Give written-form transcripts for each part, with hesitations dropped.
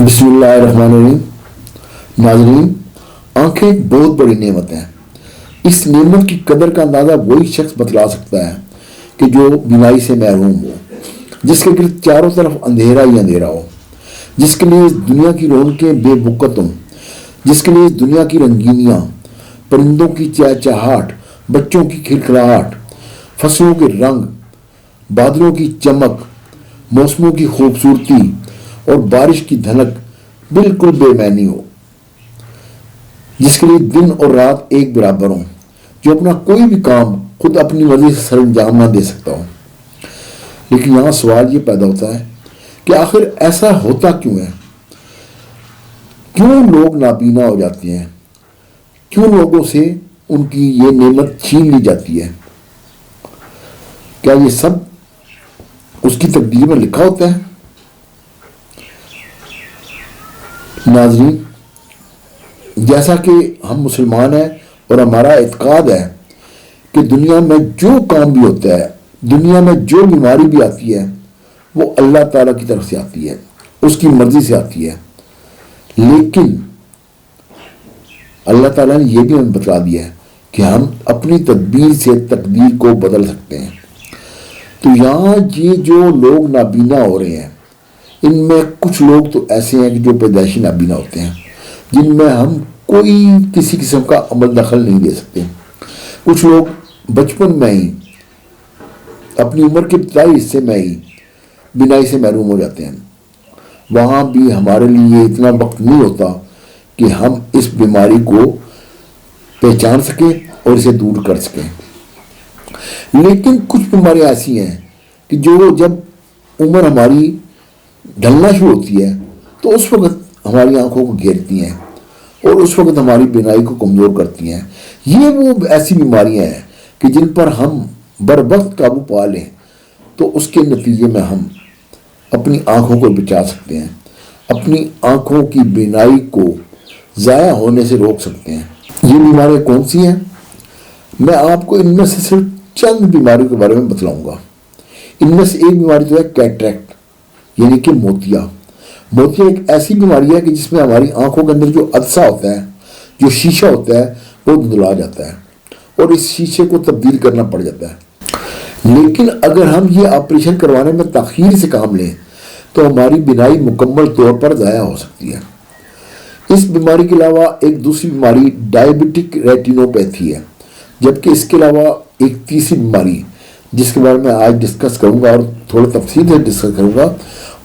بسم اللہ الرحمن الرحیم۔ ناظرین، آنکھیں ایک بہت بڑی نعمت ہیں۔ اس نعمت کی قدر کا اندازہ وہی شخص بتلا سکتا ہے کہ جو بینائی سے محروم ہو، جس کے گرد چاروں طرف اندھیرا ہی اندھیرا ہو، جس کے لیے اس دنیا کی رونقیں بے بکت ہوں، جس کے لیے اس دنیا کی رنگینیاں، پرندوں کی چہچہاہٹ، بچوں کی کھلکھلاہٹ، فصلوں کے رنگ، بادلوں کی چمک، موسموں کی خوبصورتی اور بارش کی دھنک بالکل بے معنی ہو، جس کے لیے دن اور رات ایک برابر ہوں، جو اپنا کوئی بھی کام خود اپنی مرضی سے سر انجام نہ دے سکتا ہو۔ لیکن یہاں سوال یہ پیدا ہوتا ہے کہ آخر ایسا ہوتا کیوں ہے؟ کیوں لوگ نابینا ہو جاتے ہیں؟ کیوں لوگوں سے ان کی یہ نعمت چھین لی جاتی ہے؟ کیا یہ سب اس کی تقدیر میں لکھا ہوتا ہے؟ ناظرین، جیسا کہ ہم مسلمان ہیں اور ہمارا اعتقاد ہے کہ دنیا میں جو کام بھی ہوتا ہے، دنیا میں جو بیماری بھی آتی ہے، وہ اللہ تعالیٰ کی طرف سے آتی ہے، اس کی مرضی سے آتی ہے۔ لیکن اللہ تعالیٰ نے یہ بھی ہمیں بتلا دیا ہے کہ ہم اپنی تدبیر سے تقدیر کو بدل سکتے ہیں۔ تو یہاں یہ جو لوگ نابینا ہو رہے ہیں، ان میں کچھ لوگ تو ایسے ہیں کہ جو پیدائشی نابینا ہوتے ہیں، جن میں ہم کوئی کسی قسم کا عمل دخل نہیں دے سکتے۔ کچھ لوگ بچپن میں ہی، اپنی عمر کے ابتدائی حصے میں ہی بینائی سے محروم ہو جاتے ہیں۔ وہاں بھی ہمارے لیے اتنا وقت نہیں ہوتا کہ ہم اس بیماری کو پہچان سکیں اور اسے دور کر سکیں۔ لیکن کچھ بیماریاں ایسی ہیں کہ جو جب عمر ہماری ڈھلنا شروع ہوتی ہے تو اس وقت ہماری آنکھوں کو گھیرتی ہیں اور اس وقت ہماری بینائی کو کمزور کرتی ہیں۔ یہ وہ ایسی بیماریاں ہیں کہ جن پر ہم بر وقت قابو پا لیں تو اس کے نتیجے میں ہم اپنی آنکھوں کو بچا سکتے ہیں، اپنی آنکھوں کی بینائی کو ضائع ہونے سے روک سکتے ہیں۔ یہ بیماریاں کون سی ہیں؟ میں آپ کو ان میں سے صرف چند بیماریوں کے بارے میں بتلاؤں گا۔ ان میں سے ایک بیماری جو ہے کیٹریکٹ، یعنی کہ موتیا۔ موتیا ایک ایسی بیماری ہے کہ جس میں ہماری آنکھوں کے اندر جو عدسہ ہوتا ہے، جو شیشہ ہوتا ہے، وہ دھندلا جاتا ہے اور اس شیشے کو تبدیل کرنا پڑ جاتا ہے۔ لیکن اگر ہم یہ آپریشن کروانے میں تاخیر سے کام لیں تو ہماری بینائی مکمل طور پر ضائع ہو سکتی ہے۔ اس بیماری کے علاوہ ایک دوسری بیماری ڈائبٹک ریٹینوپیتھی ہے، جبکہ اس کے علاوہ ایک تیسری بیماری جس کے بارے میں آج ڈسکس کروں گا اور تھوڑا تفصیل سے ڈسکس کروں گا،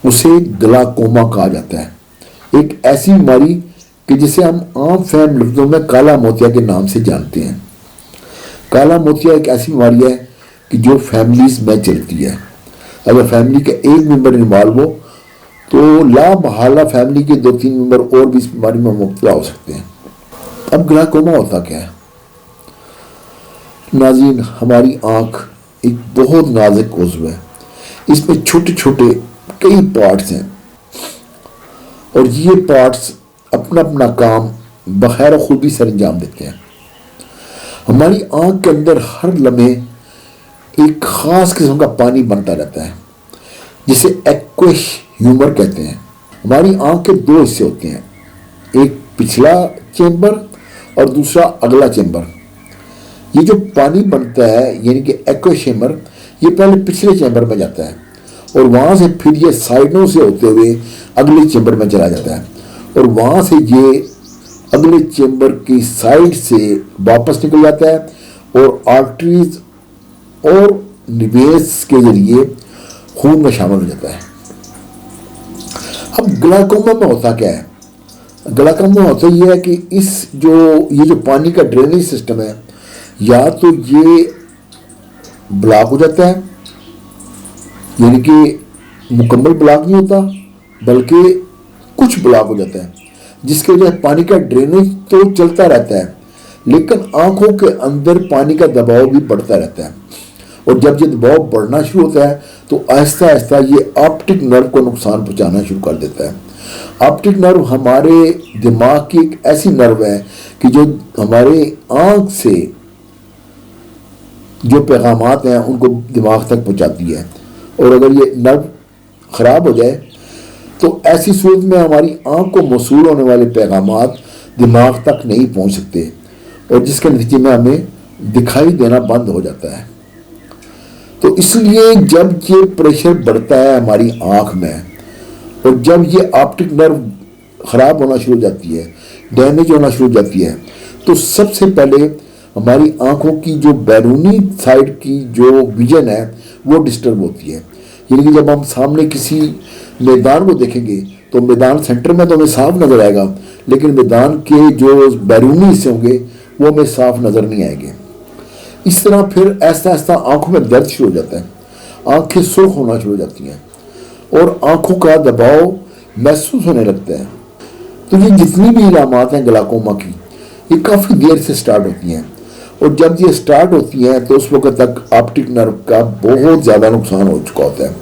اسے گلاکوما کہا جاتا ہے۔ ایک ایسی بیماری کہ جسے ہم عام فہم لفظوں میں کالا موتیا کے نام سے جانتے ہیں۔ کالا موتیا ایک ایسی بیماری ہے کہ جو فیملیز میں چلتی ہے۔ اگر فیملی کا ایک ممبر انوالو ہو تو لا محالہ فیملی کے 2-3 ممبر اور بھی اس بیماری میں مبتلا ہو سکتے ہیں۔ اب گلاکوما ہوتا کیا ہے؟ ناظرین، ہماری آنکھ ایک بہت نازک عضو ہے۔ اس میں چھوٹے چھوٹے کئی پارٹس ہیں اور یہ پارٹس اپنا اپنا کام بخیر خوبی سر انجام دیتے ہیں۔ ہماری آنکھ کے اندر ہر لمحے ایک خاص قسم کا پانی بنتا رہتا ہے جسے ایکوش ہیومر کہتے ہیں۔ ہماری آنکھ کے 2 حصے ہوتے ہیں، ایک پچھلا چیمبر اور دوسرا اگلا چیمبر۔ یہ جو پانی بنتا ہے یعنی کہ ایکوش ہیومر، یہ پہلے پچھلے چیمبر میں جاتا ہے اور وہاں سے پھر یہ سائڈوں سے ہوتے ہوئے اگلے چیمبر میں چلا جاتا ہے اور وہاں سے یہ اگلے چیمبر کی سائڈ سے واپس نکل جاتا ہے اور آرٹریز اور وینز کے ذریعے خون میں شامل ہو جاتا ہے۔ اب گلاکوما میں ہوتا کیا ہے؟ گلاکوما ہوتا یہ ہے کہ یہ جو پانی کا ڈرینیج سسٹم ہے، یا تو یہ بلاک ہو جاتا ہے، یعنی کہ مکمل بلاک نہیں ہوتا بلکہ کچھ بلاک ہو جاتا ہے، جس کی وجہ سے پانی کا ڈرینیج تو چلتا رہتا ہے لیکن آنکھوں کے اندر پانی کا دباؤ بھی بڑھتا رہتا ہے، اور جب یہ دباؤ بڑھنا شروع ہوتا ہے تو آہستہ آہستہ یہ آپٹک نرو کو نقصان پہنچانا شروع کر دیتا ہے۔ آپٹک نرو ہمارے دماغ کی ایک ایسی نرو ہے کہ جو ہمارے آنکھ سے جو پیغامات ہیں ان کو دماغ تک پہنچاتی ہے، اور اگر یہ نرو خراب ہو جائے تو ایسی صورت میں ہماری آنکھ کو موصول ہونے والے پیغامات دماغ تک نہیں پہنچ سکتے، اور جس کے نتیجے میں ہمیں دکھائی دینا بند ہو جاتا ہے۔ تو اس لیے جب یہ پریشر بڑھتا ہے ہماری آنکھ میں، اور جب یہ آپٹک نرو خراب ہونا شروع ہو جاتی ہے، ڈیمیج ہونا شروع ہو جاتی ہے، تو سب سے پہلے ہماری آنکھوں کی جو بیرونی سائڈ کی جو ویژن ہے وہ ڈسٹرب ہوتی ہے۔ یعنی کہ جب ہم سامنے کسی میدان کو دیکھیں گے تو میدان سینٹر میں تو ہمیں صاف نظر آئے گا، لیکن میدان کے جو بیرونی حصے ہوں گے وہ ہمیں صاف نظر نہیں آئیں گے۔ اس طرح پھر ایسا ایسا آنکھوں میں درد شروع ہو جاتا ہے، آنکھیں سرخ ہونا شروع ہو جاتی ہیں اور آنکھوں کا دباؤ محسوس ہونے لگتا ہے۔ تو یہ جتنی بھی علامات ہیں گلاکوما کی، یہ کافی دیر سے سٹارٹ ہوتی ہیں، اور جب یہ سٹارٹ ہوتی ہیں تو اس وقت تک آپٹک نرو کا بہت زیادہ نقصان ہو چکا ہوتا ہے،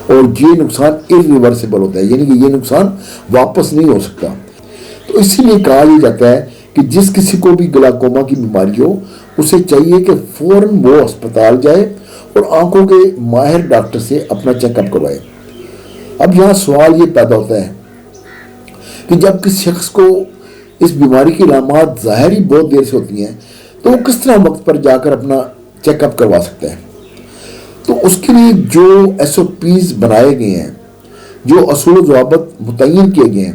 اور یہ نقصان irreversible ہوتا ہے، یعنی کہ یہ نقصان واپس نہیں ہو سکتا۔ تو اسی لیے کہا یہ جاتا ہے کہ جس کسی کو بھی گلاکوما کی بیماری ہو، اسے چاہیے کہ فوراً وہ اسپتال جائے اور آنکھوں کے ماہر ڈاکٹر سے اپنا چیک اپ کروائے۔ اب یہاں سوال یہ پیدا ہوتا ہے کہ جب کسی شخص کو اس بیماری کی علامات ظاہر ہی بہت دیر سے ہوتی ہیں تو وہ کس طرح وقت پر جا کر اپنا چیک اپ کروا سکتا ہے؟ تو اس کے لیے جو ایس او پیز بنائے گئے ہیں، جو اصول و ضوابط متعین کیے گئے ہیں،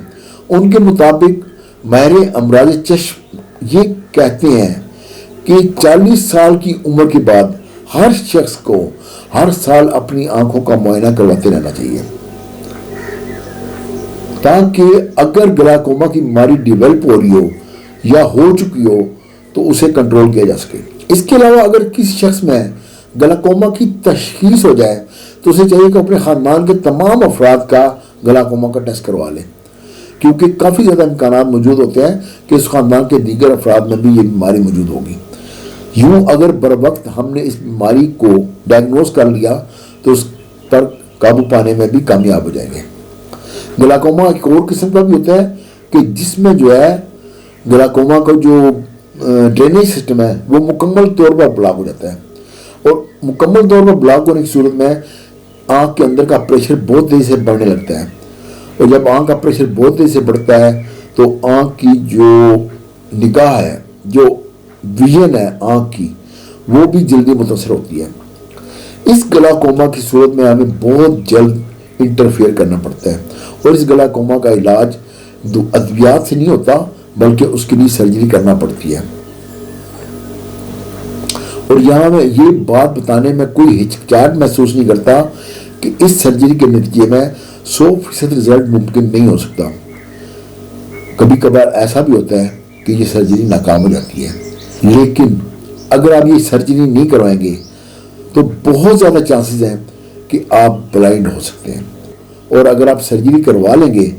ان کے مطابق ماہر امراض چشم یہ کہتے ہیں کہ 40 سال کی عمر کے بعد ہر شخص کو ہر سال اپنی آنکھوں کا معائنہ کرواتے رہنا چاہیے، تاکہ اگر گلاکوما کی بیماری ڈیولپ ہو رہی ہو یا ہو چکی ہو تو اسے کنٹرول کیا جا سکے۔ اس کے علاوہ اگر کسی شخص میں گلاکوما کی تشخیص ہو جائے تو اسے چاہیے کہ اپنے خاندان کے تمام افراد کا گلاکوما کا ٹیسٹ کروا لے، کیونکہ کافی زیادہ امکانات موجود ہوتے ہیں کہ اس خاندان کے دیگر افراد میں بھی یہ بیماری موجود ہوگی۔ یوں اگر بر وقت ہم نے اس بیماری کو ڈائگنوز کر لیا تو اس پر قابو پانے میں بھی کامیاب ہو جائیں گے۔ گلاکوما ایک اور قسم کا بھی ہوتا ہے کہ جس میں جو ہے گلاکوما کا جو ڈرینیج سسٹم ہے وہ مکمل طور پر بلاک ہو جاتا ہے، اور مکمل طور پر بلاک ہونے کی صورت میں آنکھ کے اندر کا پریشر بہت تیزی سے بڑھنے لگتا ہے، اور جب آنکھ کا پریشر بہت تیزی سے بڑھتا ہے تو آنکھ کی جو نگاہ ہے، جو ویژن ہے آنکھ کی، وہ بھی جلدی متاثر ہوتی ہے۔ اس گلاکوما کی صورت میں ہمیں بہت جلد انٹرفیئر کرنا پڑتا ہے، اور اس گلاکوما کا علاج ادویات سے نہیں ہوتا بلکہ اس کے لیے سرجری کرنا پڑتی ہے۔ اور یہاں میں یہ بات بتانے میں کوئی ہچکچاہٹ محسوس نہیں کرتا کہ اس سرجری کے نتیجے میں 100% رزلٹ ممکن نہیں ہو سکتا۔ کبھی کبھار ایسا بھی ہوتا ہے کہ یہ سرجری ناکام ہو جاتی ہے، لیکن اگر آپ یہ سرجری نہیں کروائیں گے تو بہت زیادہ چانسز ہیں کہ آپ بلائنڈ ہو سکتے ہیں، اور اگر آپ سرجری کروا لیں گے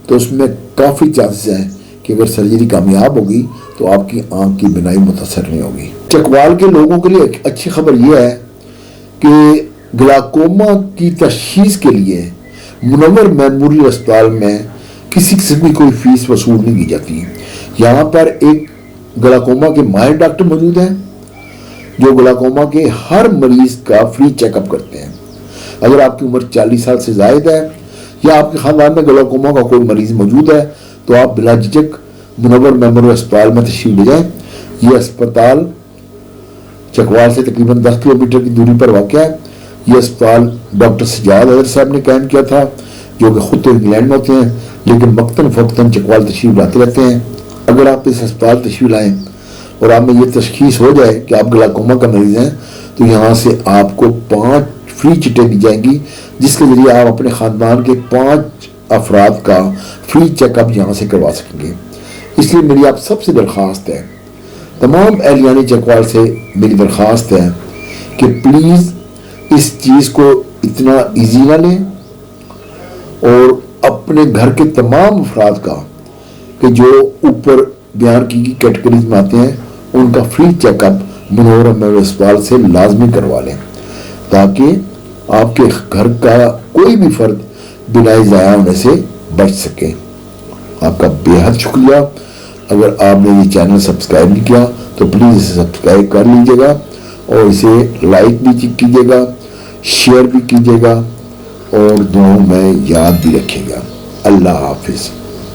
تو اس میں کافی چانسز ہیں کہ اگر سرجری کامیاب ہوگی تو آپ کی آنکھ کی بینائی متاثر نہیں ہوگی۔ چکوال کے لوگوں کے لیے ایک اچھی خبر یہ ہے کہ گلاکوما کی تشخیص کے لیے منور میموریل اسپتال میں کسی قسم کی کوئی فیس وصول نہیں کی جاتی۔ یہاں پر ایک گلاکوما کے ماہر ڈاکٹر موجود ہیں جو گلاکوما کے ہر مریض کا فری چیک اپ کرتے ہیں۔ اگر آپ کی عمر 40 سال سے زائد ہے یا آپ کے خاندان میں گلاکوما کا کوئی مریض موجود ہے تو آپ بلا جھجک منور میموریل اسپتال میں تشریف لے جائیں۔ یہ اسپتال چکوال سے تقریباً 10 کلومیٹر کی دوری پر واقع ہے۔ یہ اسپتال ڈاکٹر سجاد حیدر صاحب نے قائم کیا تھا، جو کہ خود تو انگلینڈ میں ہوتے ہیں لیکن وقتاً فوقتاً چکوال تشریف لاتے رہتے ہیں۔ اگر آپ اس اسپتال تشریف لائیں اور آپ میں یہ تشخیص ہو جائے کہ آپ گلاکوما کا مریض ہیں تو یہاں سے آپ کو 5 فری چٹیں دی جائیں گی، جس کے ذریعے آپ اپنے خاندان کے 5 افراد کا فری چیک اپ یہاں سے کروا سکیں گے۔ اس لیے میری آپ سب سے درخواست ہے، تمام اہلیان چکوال سے میری درخواست ہے کہ پلیز اس چیز کو اتنا ایزی نہ لیں، اور اپنے گھر کے تمام افراد کا کہ جو اوپر بیان کی کیٹیگریز میں آتے ہیں ان کا فری چیک اپ منور میموریل اسپتال سے لازمی کروا لیں، تاکہ آپ کے گھر کا کوئی بھی فرد بینائی ضائع ہونے سے بچ سکے۔ آپ کا بے حد شکریہ۔ اگر آپ نے یہ چینل سبسکرائب نہیں کیا تو پلیز اسے سبسکرائب کر لیجیے گا، اور اسے لائک بھی کیجیے گا، شیئر بھی کیجیے گا، اور دعاؤں میں یاد بھی رکھیے گا۔ اللہ حافظ.